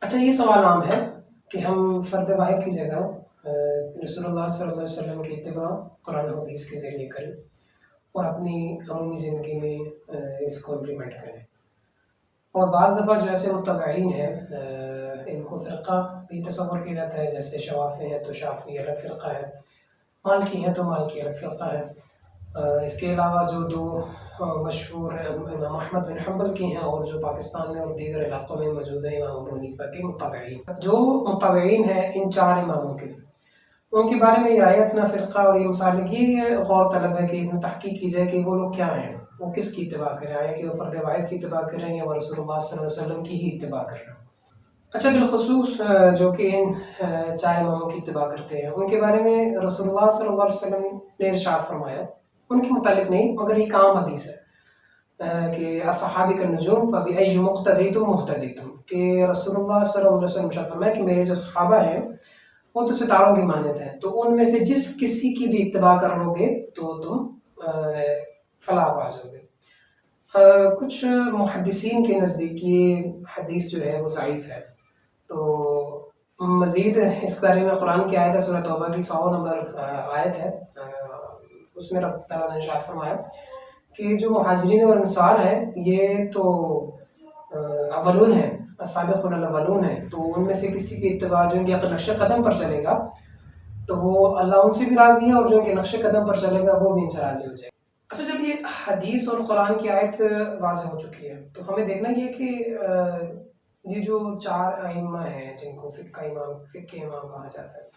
अच्छा, ये सवाल आम है कि हम फ़र्द वाहिद की जगह रसूलुल्लाह सल्लल्लाहु अलैहि वसल्लम की इत्तिबा कुरान और हदीस के ज़रिए करें और अपनी अमूमी ज़िंदगी में इसको इम्प्लीमेंट करें। और बाज़ दफ़ा जो ऐसे मुत्तबईन हैं इनको फ़िरक़ा भी तस्वुर किया जाता है, जैसे शवाफ़ी हैं तो शाफ़ी अलग फ़िरक़ा है, मालिकी हैं तो मालिकी अलग फ़िरक़ा है। इसके अलावा जो दो मशहूर इमाम अहमद बिन हम्बल की हैं और जो पाकिस्तान में और दीगर इलाक़ों में मौजूद है इमाम अबू हनीफ़ा के मुत्तबईन। जो मुत्तबईन हैं इन चार इमामों के, उनके बारे में ये राय अपना फ़िरक़ा और ये मसालिक ये गौर तलब है कि इसमें तहक़ीक़ की जाए कि वो लोग क्या हैं, वो किसकी इत्तिबा कर रहे हैं, कि वो फ़र्द वाहिद की इत्तिबा कर रहे हैं या वो रसूलुल्लाह सल्लल्लाहु अलैहि वसल्लम की ही इत्तिबा कर रहे हैं। अच्छा, बिलख़ुसूस जो कि इन चार इमामों की इत्तिबा करते हैं, उनके बारे में रसूलुल्लाह सल्लल्लाहु अलैहि वसल्लम ने इरशाद फरमाया, उनके मुतालिक नहीं मगर एक आम हदीस है कि अस्सहाबी कन्नुजूम फ़बिअय्यि मुक़्तदीतुम मुहतदीतुम, कि रसूलुल्लाह सल्लल्लाहु अलैहि वसल्लम इरशाद फरमाया कि मेरे जो सहाबा हैं वो तो सितारों की मानद हैं, तो उनमें से जिस किसी की भी इत्तिबा कर लोगे तो तुम फलाह पा जाओगे। कुछ मुहद्दिसीन के नज़दीक ये हदीस जो है वो ज़ईफ़ है। तो मज़ीद इस बारे में कुरान की आयत है, सूरह तौबा की 100 नंबर आयत है, उसमें रब तआला ने इरशाद फरमाया कि जो मुहाजिरीन और अंसार हैं ये तो अव्वलून हैं, अस्साबिक़ून अल-अव्वलून हैं, तो उनमें से किसी की इत्तिबा जो इनके नक्शे कदम पर चलेगा तो वो अल्लाह उनसे भी राज़ी है और जो उनके नक्शे कदम पर चलेगा वो भी इनसे राज़ी हो जाएगा। अच्छा, जब ये हदीस और कुरान की आयत वाज़ेह हो चुकी है तो हमें देखना ये कि ये जो चार अइम्मा हैं जिनको फ़िक़्ह के इमाम कहा जाता है,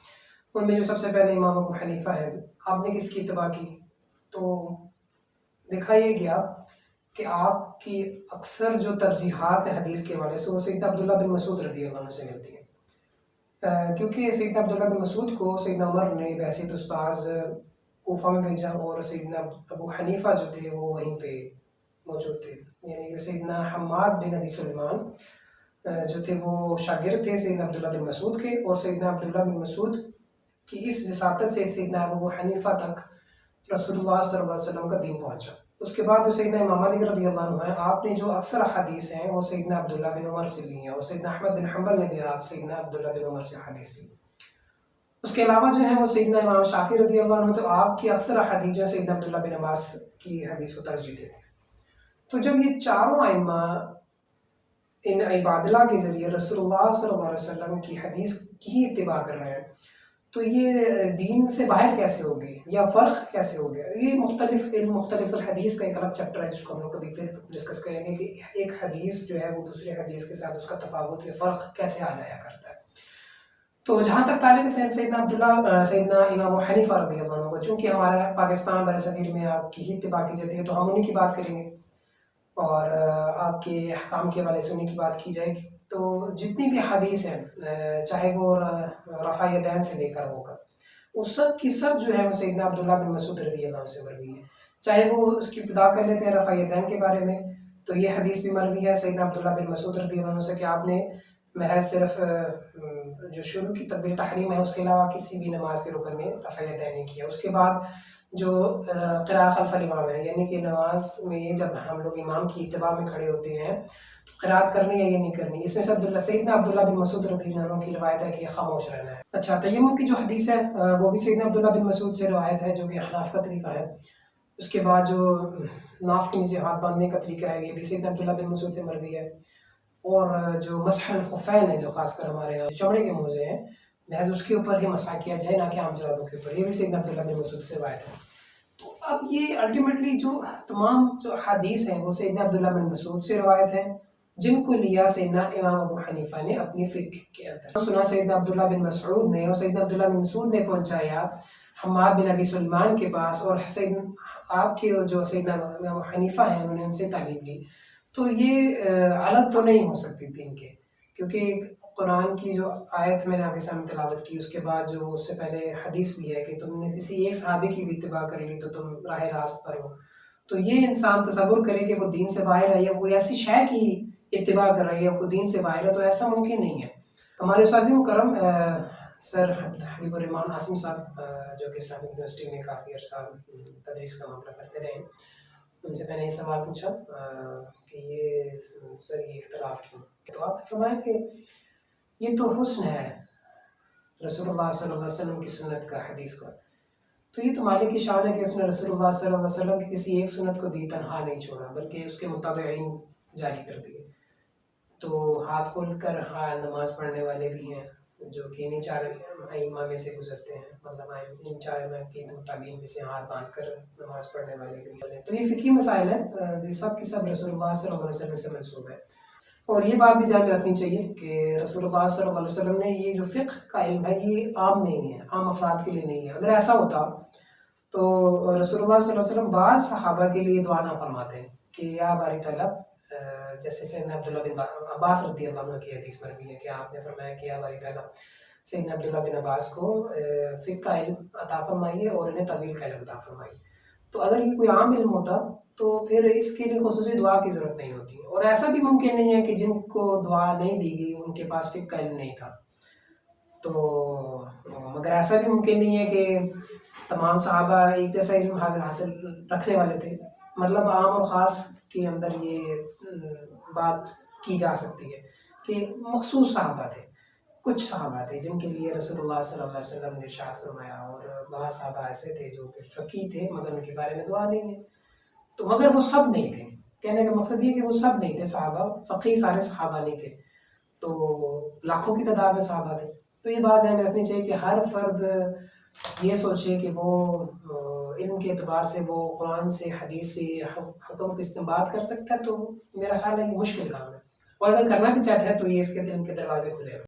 उनमें जो सबसे पहले इमाम अबू हनीफ़ा हैं, आपने किसकी इत्तिबा की? तो देखा ये गया कि आपकी अक्सर जो तरजीहात हैं हदीस के हवाले से वो सैयदना अब्दुल्लाह बिन मसूद रज़ियल्लाहु अन्हु से मिलती हैं। क्योंकि सैयदना अब्दुल्लाह बिन मसूद को सैयदना उमर ने बहसीत उस्ताज़ कूफा में भेजा और सैयदना अबू हनीफ़ा जो थे वो वहीं पे मौजूद थे, यानी कि सैयदना हम्माद बिन अबी सुलेमान जो थे वो शागिर्द थे सैयदना अब्दुल्लाह बिन मसूद के, और सैयदना अब्दुल्लाह बिन मसूद की इस विसातत से सैयदना अबू हनीफ़ा तक रसूलुल्लाह सल्लल्लाहु अलैहि वसल्लम का दीन पहुँचा। उसके बाद जो सैयदना इमाम अली रज़ियल्लाहु अन्हु हैं, आपने जो अक्सर हदीस हैं वो सैयदना अब्दुल्लाह बिन उमर से ली हैं और सैयदना अहमद बिन हम्बल ने भी आप सैयदना अब्दुल्लाह बिन उमर से हदीस ली। उसके अलावा जो है वो सैयदना इमाम शाफ़ी रज़ियल्लाहु अन्हु, तो आपकी अक्सर हदीस जो है सैयदना अब्दुल्लाह बिन अब्बास की हदीस को तरजीह देते हैं। तो जब ये चारों अइम्मा इन इबादला के ज़रिए रसूलुल्लाह सल्लल्लाहु अलैहि वसल्लम की हदीस की ही इत्तिबा कर रहे हैं, तो ये दीन से बाहर कैसे हो गई या फ़र्क कैसे हो गया? ये मुख्तलिफ़ हदीस का एक अलग चैप्टर है जिसको हम लोग कभी फिर डिस्कस करेंगे कि एक हदीस जो है वो दूसरे हदीस के साथ उसका तफावत या फ़र्क कैसे आ जाया करता है। तो जहाँ तक तालिक सैयदना इमाम अबू हनीफ़ा रज़ियल्लाहु अन्हु, चूँकि हमारा पाकिस्तान बरसग़ीर में आपकी ही इत्तिबा की जाती है तो हम उन्हीं की बात करेंगे और आपके अहकाम के हवाले से उन्हीं की बात की जाएगी। तो जितनी भी हदीस हैं चाहे वो रफ़ा यदैन से लेकर होकर, वो सब की सब जो है वो सैयदना अब्दुल्लाह बिन मसूद रज़ियल्लाहु अन्हु से मरवी है। चाहे वो उसकी इब्तिदा कर लेते हैं रफ़ा यदैन के बारे में, तो ये हदीस भी मरवी है सैयदना अब्दुल्लाह बिन मसूद रज़ियल्लाहु अन्हु से कि आपने महज सिर्फ जो शुरू की तकबीर तहरीम है उसके अलावा किसी भी नमाज के रुकन में रफ़ा यदैन नहीं किया। उसके बाद जो क़िराअत ख़ल्फ़ल इमाम है, यानी कि नमाज में जब हम लोग इमाम की इत्तिबा में खड़े होते हैं तो क़िराअत करनी है या नहीं करनी, इसमें से सैयदना अब्दुल्लाह बिन मसूद रज़ियल्लाहु अन्हु की रिवायत है कि खामोश रहना है। अच्छा, तयम्मुम की जो हदीस है वो भी सैयदना अब्दुल्लाह बिन मसूद से रिवायत है जो कि हनाफ का तरीका है। उसके बाद जो नाफ के नीचे हाथ बांधने का तरीका है ये भी सैयदना अब्दुल्लाह बिन मसूद से मरवी है। और जो मसहल खुफ़ैन है जो ख़ासकर हमारे यहाँ चमड़े के मोज़े हैं, महज़ उसके ऊपर ही मसह किया जाए ना कि आम जराबों के ऊपर, ये भी सैयदना अब्दुल्लाह बिन मसूद से रिवायत है। तो अब ये अल्टीमेटली जो तमाम जो हदीस हैं वो सैयदना अब्दुल्लाह बिन मसूद से रिवायत हैं, जिनको लिया सैयदना इमाम अबू हनीफ़ा ने अपनी फ़िक़्ह के अंदर। सुना सैयदना अब्दुल्लाह बिन मसऊद ने और सैयदना अब्दुल्लाह बिन मसूद ने पहुँचाया हम्माद बिन अबी सुलेमान के पास, और आपके जो सैयदना इमाम हनीफ़ा हैं उन्होंने उनसे तालीम ली। तो ये अलग तो नहीं हो सकती थी इनके, क्योंकि कुरान की जो आयत मैंने आपके सामने तिलावत की उसके बाद जो उससे पहले हदीस भी है कि तुमने किसी एक सहाबी की भी इत्तिबा कर ली तो तुम राह रास्त पर हो। तो ये इंसान तसव्वुर करे कि वो दीन से बाहर है या कोई ऐसी शय की इत्तिबा कर रही है वो दीन से बाहर है, तो ऐसा मुमकिन नहीं है। हमारे उस्ताद मुकर्रम सर हबीबुर रहमान आसिम साहब जो कि इस्लामिक यूनिवर्सिटी में काफ़ी अर्सा तदरीस का मामला करते रहे, उनसे मैंने ये सवाल पूछा कि ये सर ये इख्तिलाफ़ क्यों? तो आपने फरमाया कि یہ تو حسن ہے رسول اللہ صلی اللہ علیہ وسلم کی سنت کا، حدیث کا. تو یہ تو مالک کی شان ہے کہ اس نے رسول اللہ صلی اللہ علیہ وسلم کی کسی ایک سنت کو بھی تنہا نہیں چھوڑا، بلکہ اس کے متابعین جاری کر دیے. تو ہاتھ کھول کر ہاں نماز پڑھنے والے بھی ہیں جو کہ انہیں چار ائمہ میں سے گزرتے ہیں، مطلب ان چار ائمہ کی متابعین میں سے ہاتھ باندھ کر نماز پڑھنے والے بھی ہیں. تو یہ فقہی مسائل ہیں جو سب کی سب رسول اللہ صلی اللہ علیہ وسلم سے منسوب ہے. اور یہ بات بھی ذہن میں رکھنی چاہیے کہ رسول اللہ صلی اللہ علیہ وسلم نے یہ جو فقہ کا علم ہے یہ عام نہیں ہے، عام افراد کے لیے نہیں ہے. اگر ایسا ہوتا تو رسول اللہ صلی اللہ علیہ وسلم بعض صحابہ کے لیے دعا نہ فرماتے کہ یا باری طلب، جیسے سیدنا عبداللہ بن عباس رضی اللہ عنہ کی حدیث میں بھی ہے کہ آپ نے فرمایا کہ یا باری طلب سیدنا عبداللہ بن عباس کو فقہ کا علم عطا فرمائیے اور انہیں طویل کا علم عطا فرمائیے. تو اگر یہ کوئی عام علم ہوتا تو پھر اس کے لیے خصوصی دعا کی ضرورت نہیں ہوتی. اور ایسا بھی ممکن نہیں ہے کہ جن کو دعا نہیں دی گئی ان کے پاس فقہ کا علم نہیں تھا. تو مگر ایسا بھی ممکن نہیں ہے کہ تمام صحابہ ایک جیسا علم حاصل رکھنے والے تھے. مطلب عام اور خاص کے اندر یہ بات کی جا سکتی ہے کہ مخصوص صحابہ تھے، کچھ صحابہ تھے جن کے لیے رسول اللہ صلی اللہ علیہ وسلم نے ارشاد فرمایا، اور بعض صحابہ ایسے تھے جو کہ فقیہ تھے مگر ان کے بارے میں دعا نہیں ہے. تو مگر وہ سب نہیں تھے. کہنے کا مقصد یہ کہ وہ سب نہیں تھے صحابہ، فقیہ سارے صحابہ نہیں تھے. تو لاکھوں کی تعداد میں صحابہ تھے. تو یہ بات ذہن میں رکھنی چاہیے کہ ہر فرد یہ سوچے کہ وہ علم کے اعتبار سے وہ قرآن سے حدیث سے حکم کو استنباط کر سکتا ہے. تو میرا خیال ہے یہ مشکل کام ہے، اور اگر کرنا بھی چاہتا ہے تو یہ اس کے علم کے دروازے کھلے ہیں.